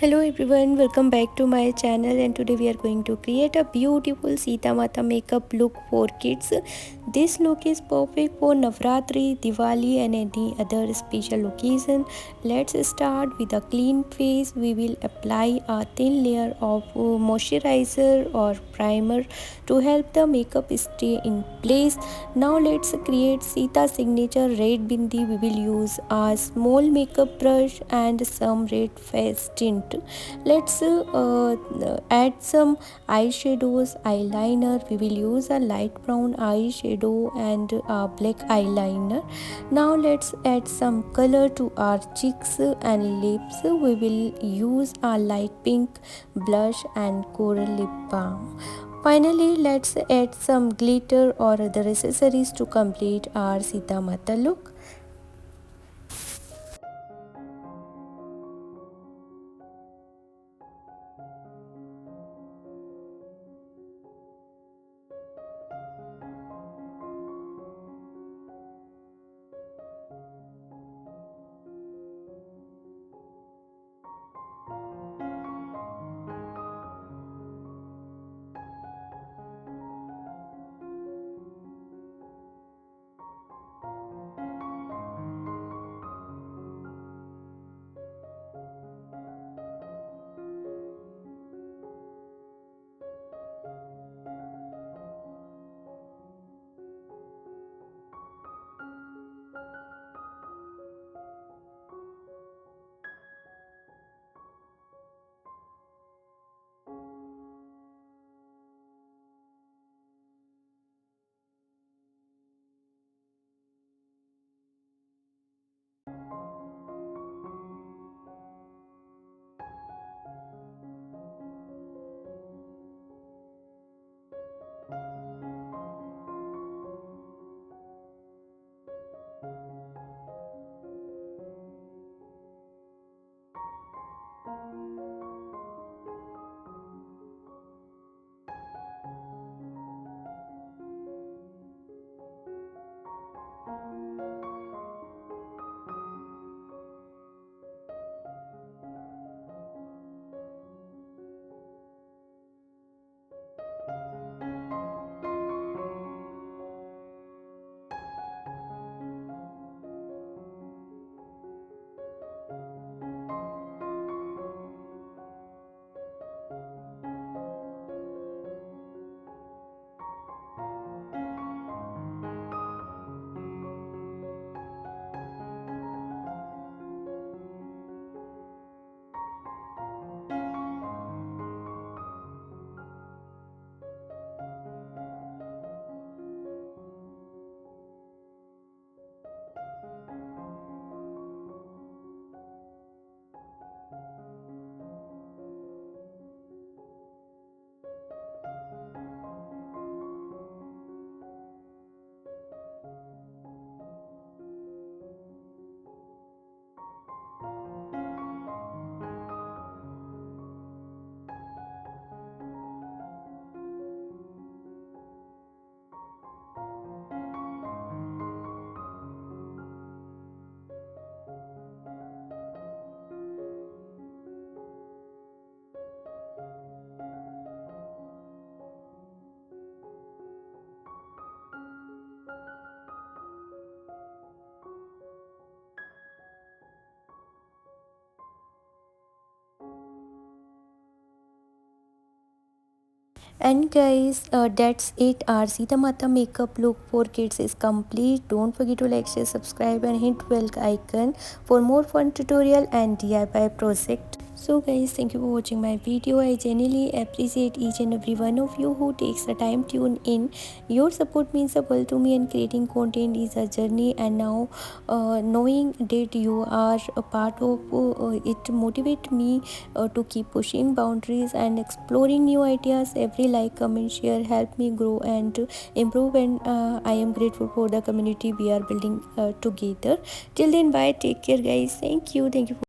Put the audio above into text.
Hello everyone, welcome back to my channel, and today we are going to create a beautiful Sita Mata makeup look for kids. This look is perfect for Navratri, Diwali and any other special occasion. Let's start with a clean face. We will apply a thin layer of moisturizer or primer to help the makeup stay in place. Now let's create Sita signature red bindi. We will use a small makeup brush and some red face tint. Let's add some eyeshadows, eyeliner. We will use a light brown eyeshadow and a black eyeliner. Now let's add some color to our cheeks and lips. We will use a light pink blush and coral lip balm. Finally, let's add some glitter or other accessories to complete our Sita Mata look. And guys, that's it. Our Sita Mata makeup look for kids is complete. Don't forget to like, share, subscribe and hit bell icon for more fun tutorial and DIY project. So guys, thank you for watching my video. I genuinely appreciate each and every one of you who takes the time to tune in. Your support means the world to me, and creating content is a journey, and now knowing that you are a part of it motivate me to keep pushing boundaries and exploring new ideas. Every like, comment, share help me grow and improve, and I am grateful for the community we are building together. Till then, bye, take care guys. Thank you.